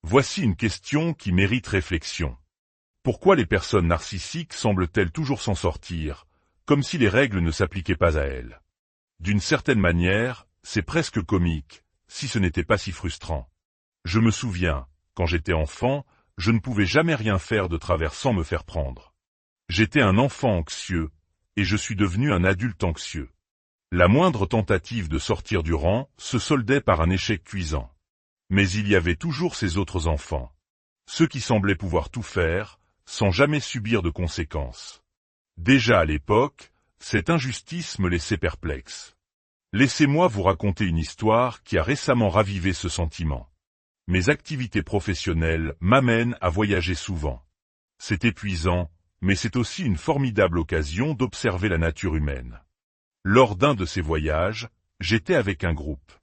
Voici une question qui mérite réflexion. Pourquoi les personnes narcissiques semblent-elles toujours s'en sortir, comme si les règles ne s'appliquaient pas à elles? D'une certaine manière, c'est presque comique, si ce n'était pas si frustrant. Je me souviens, quand j'étais enfant, je ne pouvais jamais rien faire de travers sans me faire prendre. J'étais un enfant anxieux, et je suis devenu un adulte anxieux. La moindre tentative de sortir du rang se soldait par un échec cuisant. Mais il y avait toujours ces autres enfants. Ceux qui semblaient pouvoir tout faire, sans jamais subir de conséquences. Déjà à l'époque, cette injustice me laissait perplexe. Laissez-moi vous raconter une histoire qui a récemment ravivé ce sentiment. Mes activités professionnelles m'amènent à voyager souvent. C'est épuisant, mais c'est aussi une formidable occasion d'observer la nature humaine. Lors d'un de ces voyages, j'étais avec un groupe.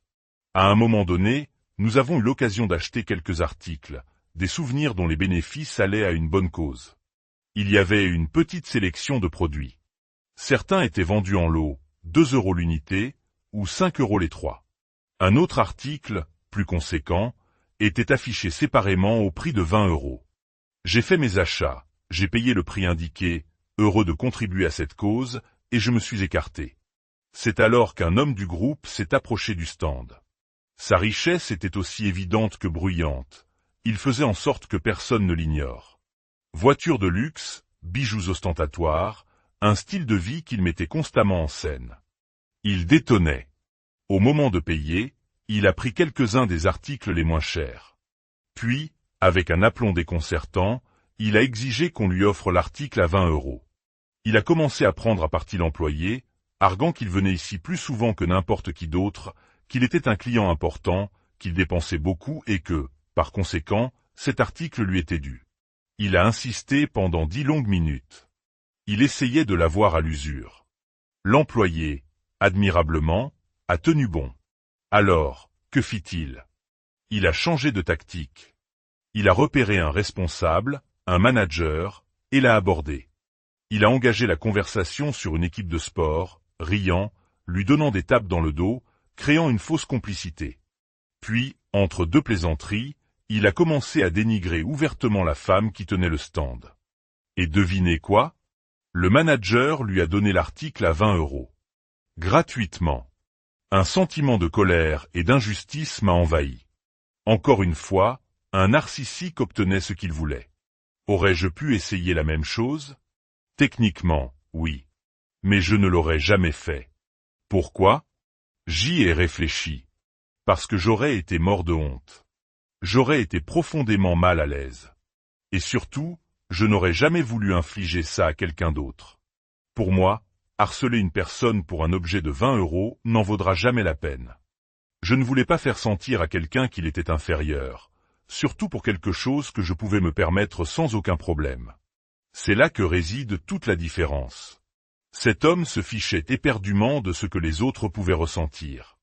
À un moment donné, nous avons eu l'occasion d'acheter quelques articles, des souvenirs dont les bénéfices allaient à une bonne cause. Il y avait une petite sélection de produits. Certains étaient vendus en lot, 2 € l'unité, ou 5 € les 3. Un autre article, plus conséquent, était affiché séparément au prix de 20 €. J'ai fait mes achats, j'ai payé le prix indiqué, heureux de contribuer à cette cause, et je me suis écarté. C'est alors qu'un homme du groupe s'est approché du stand. Sa richesse était aussi évidente que bruyante. Il faisait en sorte que personne ne l'ignore. Voitures de luxe, bijoux ostentatoires, un style de vie qu'il mettait constamment en scène. Il détonnait. Au moment de payer, il a pris quelques-uns des articles les moins chers. Puis, avec un aplomb déconcertant, il a exigé qu'on lui offre l'article à 20 €. Il a commencé à prendre à partie l'employé, arguant qu'il venait ici plus souvent que n'importe qui d'autre, qu'il était un client important, qu'il dépensait beaucoup et que, par conséquent, cet article lui était dû. Il a insisté pendant 10 longues minutes. Il essayait de l'avoir à l'usure. L'employé, admirablement, a tenu bon. Alors, que fit-il? Il a changé de tactique. Il a repéré un responsable, un manager, et l'a abordé. Il a engagé la conversation sur une équipe de sport, riant, lui donnant des tapes dans le dos, créant une fausse complicité. Puis, entre deux plaisanteries, il a commencé à dénigrer ouvertement la femme qui tenait le stand. Et devinez quoi? Le manager lui a donné l'article à 20 €. Gratuitement. Un sentiment de colère et d'injustice m'a envahi. Encore une fois, un narcissique obtenait ce qu'il voulait. Aurais-je pu essayer la même chose? Techniquement, oui. Mais je ne l'aurais jamais fait. Pourquoi? J'y ai réfléchi. Parce que j'aurais été mort de honte. J'aurais été profondément mal à l'aise. Et surtout, je n'aurais jamais voulu infliger ça à quelqu'un d'autre. Pour moi, harceler une personne pour un objet de 20 € n'en vaudra jamais la peine. Je ne voulais pas faire sentir à quelqu'un qu'il était inférieur, surtout pour quelque chose que je pouvais me permettre sans aucun problème. C'est là que réside toute la différence. Cet homme se fichait éperdument de ce que les autres pouvaient ressentir.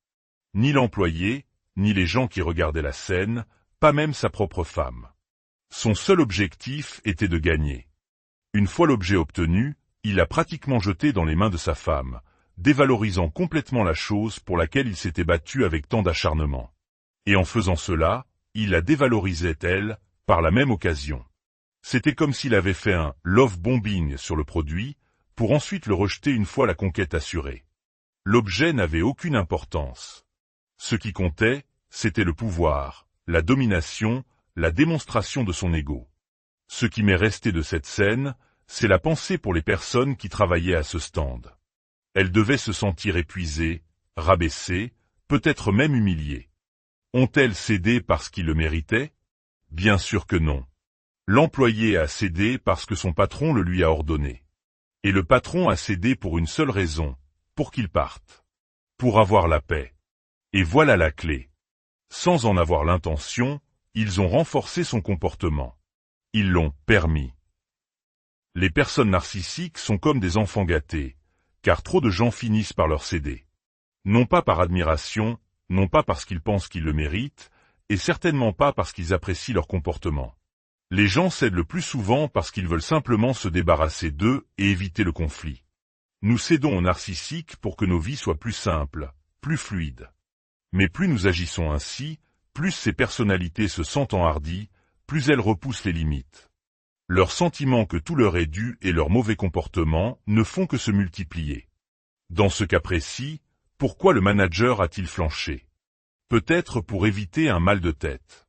Ni l'employé, ni les gens qui regardaient la scène, pas même sa propre femme. Son seul objectif était de gagner. Une fois l'objet obtenu, il l'a pratiquement jeté dans les mains de sa femme, dévalorisant complètement la chose pour laquelle il s'était battu avec tant d'acharnement. Et en faisant cela, il la dévalorisait elle, par la même occasion. C'était comme s'il avait fait un « love bombing » sur le produit, pour ensuite le rejeter une fois la conquête assurée. L'objet n'avait aucune importance. Ce qui comptait, c'était le pouvoir, la domination, la démonstration de son ego. Ce qui m'est resté de cette scène, c'est la pensée pour les personnes qui travaillaient à ce stand. Elles devaient se sentir épuisées, rabaissées, peut-être même humiliées. Ont-elles cédé parce qu'ils le méritaient? Bien sûr que non. L'employé a cédé parce que son patron le lui a ordonné. Et le patron a cédé pour une seule raison, pour qu'il parte. Pour avoir la paix. Et voilà la clé. Sans en avoir l'intention, ils ont renforcé son comportement. Ils l'ont permis. Les personnes narcissiques sont comme des enfants gâtés, car trop de gens finissent par leur céder. Non pas par admiration, non pas parce qu'ils pensent qu'ils le méritent, et certainement pas parce qu'ils apprécient leur comportement. Les gens cèdent le plus souvent parce qu'ils veulent simplement se débarrasser d'eux et éviter le conflit. Nous cédons aux narcissiques pour que nos vies soient plus simples, plus fluides. Mais plus nous agissons ainsi, plus ces personnalités se sentent enhardies, plus elles repoussent les limites. Leur sentiment que tout leur est dû et leur mauvais comportement ne font que se multiplier. Dans ce cas précis, pourquoi le manager a-t-il flanché? Peut-être pour éviter un mal de tête.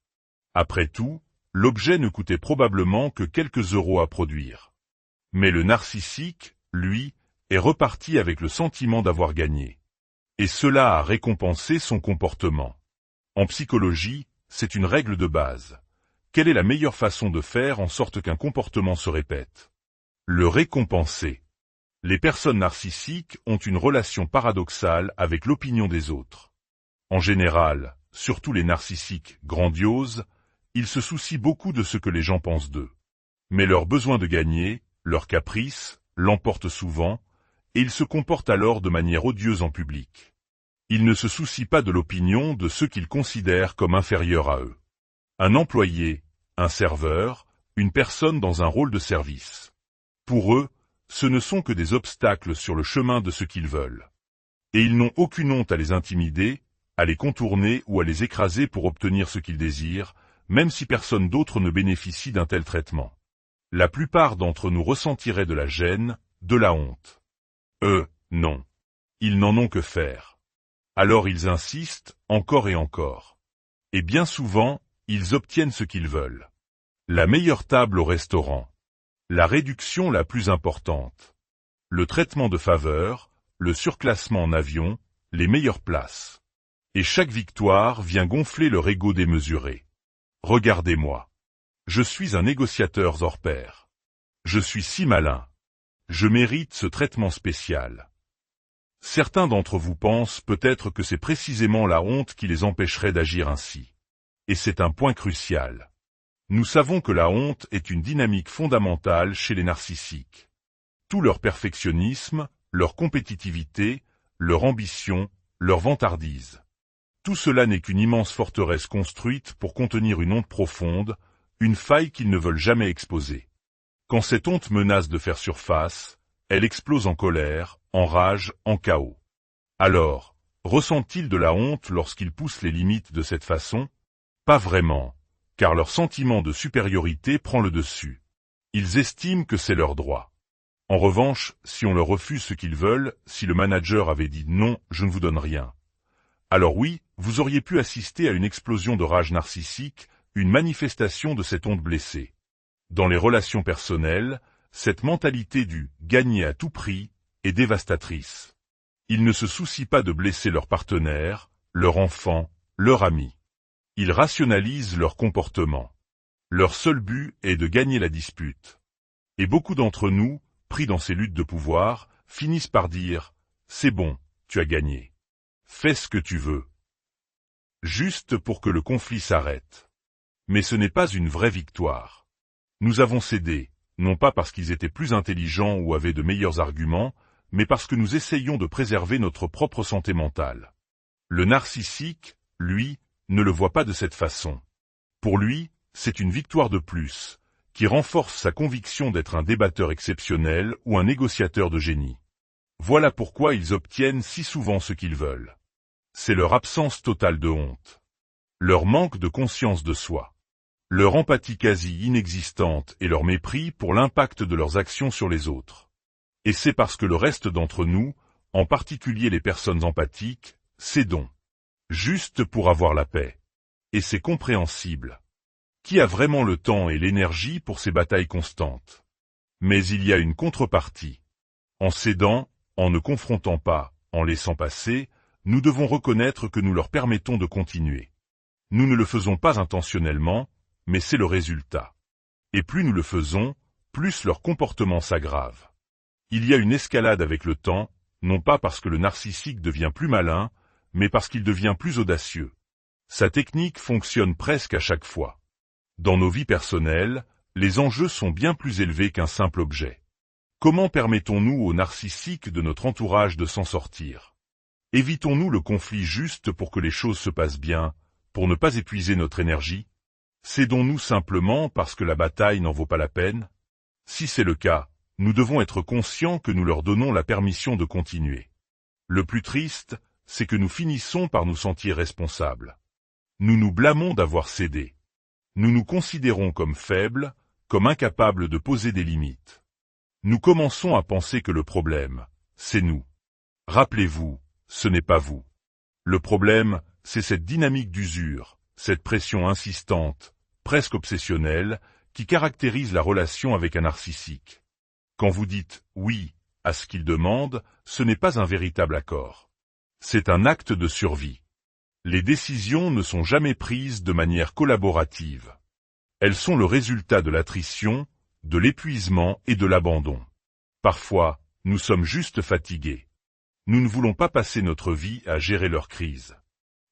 Après tout, l'objet ne coûtait probablement que quelques euros à produire. Mais le narcissique, lui, est reparti avec le sentiment d'avoir gagné. Et cela a récompensé son comportement. En psychologie, c'est une règle de base. Quelle est la meilleure façon de faire en sorte qu'un comportement se répète? Le récompenser. Les personnes narcissiques ont une relation paradoxale avec l'opinion des autres. En général, surtout les narcissiques grandioses, ils se soucient beaucoup de ce que les gens pensent d'eux. Mais leur besoin de gagner, leur caprice, l'emportent souvent, et ils se comportent alors de manière odieuse en public. Ils ne se soucient pas de l'opinion de ceux qu'ils considèrent comme inférieurs à eux. Un employé, un serveur, une personne dans un rôle de service. Pour eux, ce ne sont que des obstacles sur le chemin de ce qu'ils veulent. Et ils n'ont aucune honte à les intimider, à les contourner ou à les écraser pour obtenir ce qu'ils désirent, même si personne d'autre ne bénéficie d'un tel traitement. La plupart d'entre nous ressentiraient de la gêne, de la honte. Non. Ils n'en ont que faire. Alors ils insistent, encore et encore. Et bien souvent, ils obtiennent ce qu'ils veulent. La meilleure table au restaurant. La réduction la plus importante. Le traitement de faveur, le surclassement en avion, les meilleures places. Et chaque victoire vient gonfler leur ego démesuré. Regardez-moi. Je suis un négociateur hors pair. Je suis si malin. Je mérite ce traitement spécial. Certains d'entre vous pensent peut-être que c'est précisément la honte qui les empêcherait d'agir ainsi. Et c'est un point crucial. Nous savons que la honte est une dynamique fondamentale chez les narcissiques. Tout leur perfectionnisme, leur compétitivité, leur ambition, leur vantardise. Tout cela n'est qu'une immense forteresse construite pour contenir une honte profonde, une faille qu'ils ne veulent jamais exposer. Quand cette honte menace de faire surface, elle explose en colère, en rage, en chaos. Alors, ressentent-ils de la honte lorsqu'ils poussent les limites de cette façon? Pas vraiment, car leur sentiment de supériorité prend le dessus. Ils estiment que c'est leur droit. En revanche, si on leur refuse ce qu'ils veulent, si le manager avait dit « non, je ne vous donne rien », alors oui, vous auriez pu assister à une explosion de rage narcissique, une manifestation de cette honte blessée. Dans les relations personnelles, cette mentalité du « gagner à tout prix » est dévastatrice. Ils ne se soucient pas de blesser leur partenaire, leur enfant, leur ami. Ils rationalisent leur comportement. Leur seul but est de gagner la dispute. Et beaucoup d'entre nous, pris dans ces luttes de pouvoir, finissent par dire « c'est bon, tu as gagné. Fais ce que tu veux. » Juste pour que le conflit s'arrête. Mais ce n'est pas une vraie victoire. Nous avons cédé, non pas parce qu'ils étaient plus intelligents ou avaient de meilleurs arguments, mais parce que nous essayons de préserver notre propre santé mentale. Le narcissique, lui, ne le voit pas de cette façon. Pour lui, c'est une victoire de plus, qui renforce sa conviction d'être un débatteur exceptionnel ou un négociateur de génie. Voilà pourquoi ils obtiennent si souvent ce qu'ils veulent. C'est leur absence totale de honte. Leur manque de conscience de soi. Leur empathie quasi inexistante et leur mépris pour l'impact de leurs actions sur les autres. Et c'est parce que le reste d'entre nous, en particulier les personnes empathiques, cédons. Juste pour avoir la paix. Et c'est compréhensible. Qui a vraiment le temps et l'énergie pour ces batailles constantes? Mais il y a une contrepartie. En cédant, en ne confrontant pas, en laissant passer, nous devons reconnaître que nous leur permettons de continuer. Nous ne le faisons pas intentionnellement, mais c'est le résultat. Et plus nous le faisons, plus leur comportement s'aggrave. Il y a une escalade avec le temps, non pas parce que le narcissique devient plus malin, mais parce qu'il devient plus audacieux. Sa technique fonctionne presque à chaque fois. Dans nos vies personnelles, les enjeux sont bien plus élevés qu'un simple objet. Comment permettons-nous aux narcissiques de notre entourage de s'en sortir? Évitons-nous le conflit juste pour que les choses se passent bien, pour ne pas épuiser notre énergie? Cédons-nous simplement parce que la bataille n'en vaut pas la peine? Si c'est le cas, nous devons être conscients que nous leur donnons la permission de continuer. Le plus triste, c'est que nous finissons par nous sentir responsables. Nous nous blâmons d'avoir cédé. Nous nous considérons comme faibles, comme incapables de poser des limites. Nous commençons à penser que le problème, c'est nous. Rappelez-vous, ce n'est pas vous. Le problème, c'est cette dynamique d'usure, cette pression insistante, presque obsessionnelle, qui caractérise la relation avec un narcissique. Quand vous dites « oui » à ce qu'il demande, ce n'est pas un véritable accord. C'est un acte de survie. Les décisions ne sont jamais prises de manière collaborative. Elles sont le résultat de l'attrition, de l'épuisement et de l'abandon. Parfois, nous sommes juste fatigués. Nous ne voulons pas passer notre vie à gérer leur crise.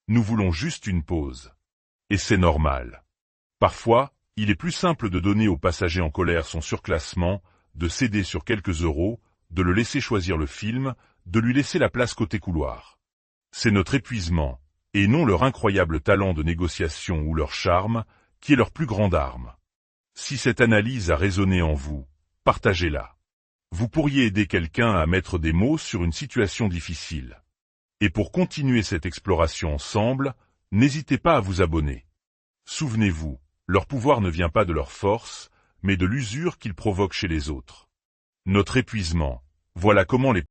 Nous voulons juste une pause. Et c'est normal. Parfois, il est plus simple de donner au passager en colère son surclassement, de céder sur quelques euros, de le laisser choisir le film, de lui laisser la place côté couloir. C'est notre épuisement, et non leur incroyable talent de négociation ou leur charme, qui est leur plus grande arme. Si cette analyse a résonné en vous, partagez-la. Vous pourriez aider quelqu'un à mettre des mots sur une situation difficile. Et pour continuer cette exploration ensemble, n'hésitez pas à vous abonner. Souvenez-vous, leur pouvoir ne vient pas de leur force, mais de l'usure qu'ils provoquent chez les autres. Notre épuisement, voilà comment les